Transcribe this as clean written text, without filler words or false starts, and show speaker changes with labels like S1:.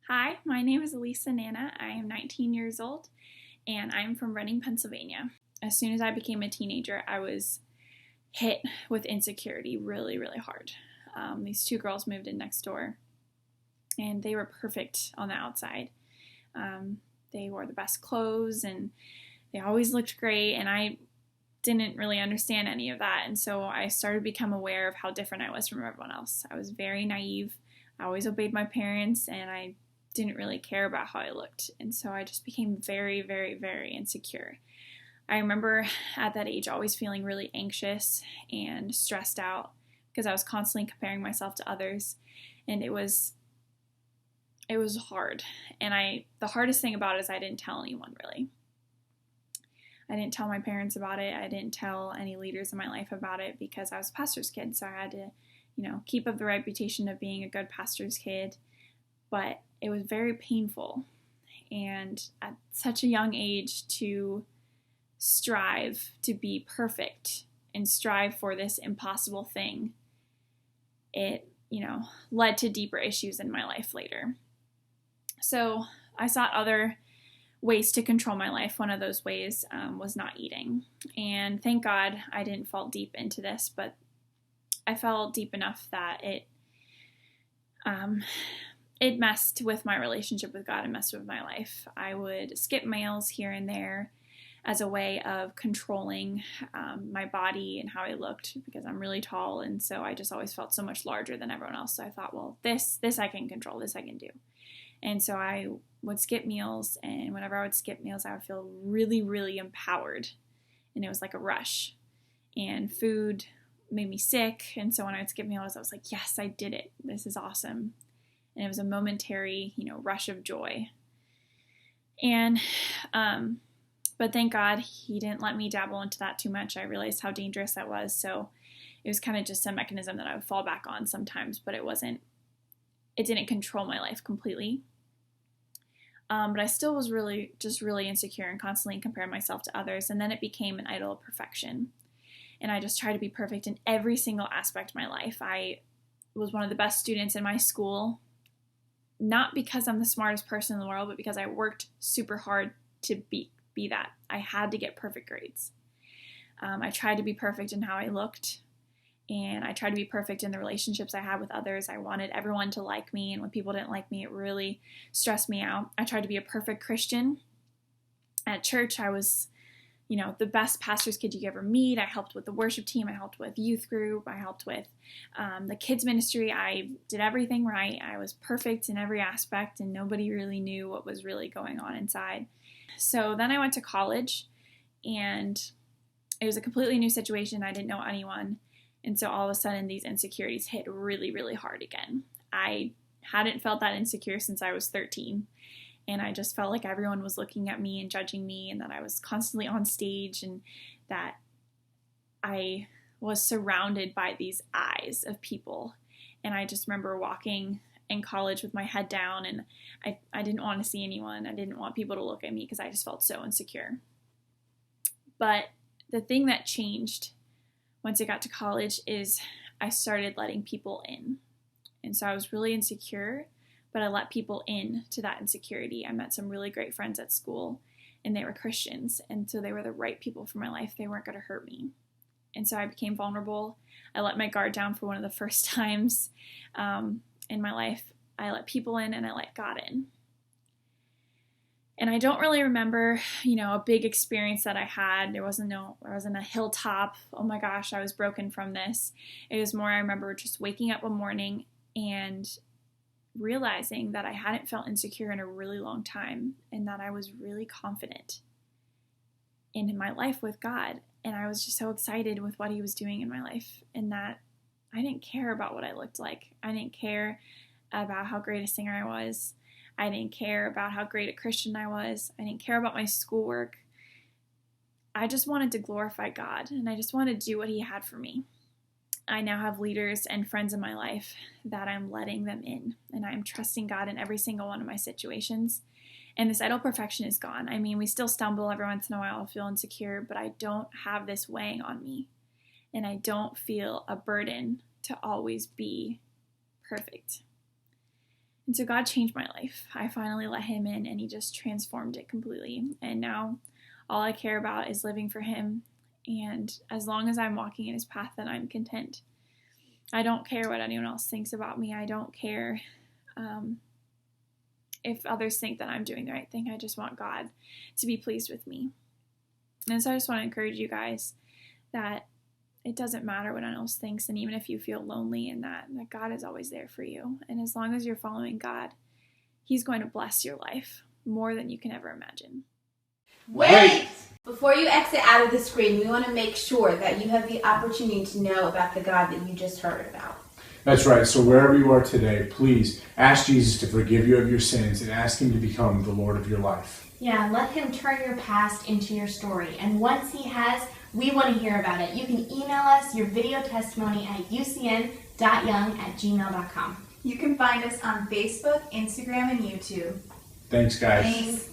S1: Hi, my name is Elisa. I am 19 years old and I'm from Reading, Pennsylvania. As soon as I became a teenager, I was hit with insecurity really, really hard. These two girls moved in next door and they were perfect on the outside. They wore the best clothes and they always looked great, and I didn't really understand any of that. And so I started to become aware of how different I was from everyone else. I was very naive. I always obeyed my parents and I didn't really care about how I looked. And so I just became very, very, very insecure. I remember at that age always feeling really anxious and stressed out because I was constantly comparing myself to others, and it was hard. And the hardest thing about it is I didn't tell anyone really. I didn't tell my parents about it. I didn't tell any leaders in my life about it because I was a pastor's kid. So I had to, keep up the reputation of being a good pastor's kid. But it was very painful. And at such a young age, to strive to be perfect and strive for this impossible thing, it, led to deeper issues in my life later. So I sought other ways to control my life. One of those ways was not eating. And thank God I didn't fall deep into this, but I fell deep enough that it messed with my relationship with God and messed with my life. I would skip meals here and there as a way of controlling my body and how I looked, because I'm really tall, and so I just always felt so much larger than everyone else. So I thought, well, this I can control, this I can do. And so I would skip meals, and whenever I would skip meals, I would feel really, really empowered, and it was like a rush. And food made me sick, and so when I would skip meals, I was like, yes, I did it. This is awesome. And it was a momentary, rush of joy. And, but thank God he didn't let me dabble into that too much. I realized how dangerous that was, so it was kind of just a mechanism that I would fall back on sometimes, but it didn't control my life completely. But I still was really insecure and constantly comparing myself to others. And then it became an idol of perfection. And I just tried to be perfect in every single aspect of my life. I was one of the best students in my school, not because I'm the smartest person in the world, but because I worked super hard to be that. I had to get perfect grades. I tried to be perfect in how I looked. And I tried to be perfect in the relationships I had with others. I wanted everyone to like me, and when people didn't like me, it really stressed me out. I tried to be a perfect Christian. At church, I was, the best pastor's kid you could ever meet. I helped with the worship team. I helped with youth group. I helped with the kids ministry. I did everything right. I was perfect in every aspect, and nobody really knew what was really going on inside. So then I went to college, and it was a completely new situation. I didn't know anyone. And so all of a sudden, these insecurities hit really, really hard again. I hadn't felt that insecure since I was 13. And I just felt like everyone was looking at me and judging me, and that I was constantly on stage, and that I was surrounded by these eyes of people. And I just remember walking in college with my head down, and I didn't want to see anyone. I didn't want people to look at me because I just felt so insecure. But the thing that changed once I got to college is I started letting people in. And so I was really insecure, but I let people in to that insecurity. I met some really great friends at school, and they were Christians. And so they were the right people for my life. They weren't going to hurt me. And so I became vulnerable. I let my guard down for one of the first times in my life. I let people in and I let God in. And I don't really remember, a big experience that I had. There wasn't a hilltop. Oh my gosh, I was broken from this. It was more, I remember just waking up one morning and realizing that I hadn't felt insecure in a really long time, and that I was really confident in my life with God. And I was just so excited with what he was doing in my life, and that I didn't care about what I looked like. I didn't care about how great a singer I was. I didn't care about how great a Christian I was. I didn't care about my schoolwork. I just wanted to glorify God, and I just wanted to do what he had for me. I now have leaders and friends in my life that I'm letting them in, and I'm trusting God in every single one of my situations. And this idol perfection is gone. I mean, we still stumble every once in a while, feel insecure, but I don't have this weighing on me, and I don't feel a burden to always be perfect. And so God changed my life. I finally let him in, and he just transformed it completely. And now all I care about is living for him. And as long as I'm walking in his path, then I'm content. I don't care what anyone else thinks about me. I don't care if others think that I'm doing the right thing. I just want God to be pleased with me. And so I just want to encourage you guys that it doesn't matter what anyone else thinks. And even if you feel lonely in that God is always there for you. And as long as you're following God, he's going to bless your life more than you can ever imagine.
S2: Wait! Before you exit out of the screen, we want to make sure that you have the opportunity to know about the God that you just heard about.
S3: That's right. So wherever you are today, please ask Jesus to forgive you of your sins and ask him to become the Lord of your life.
S4: Yeah, let him turn your past into your story. And once he has, we want to hear about it. You can email us your video testimony at ucn.young@gmail.com.
S5: You can find us on Facebook, Instagram, and YouTube.
S3: Thanks, guys.
S5: Thanks.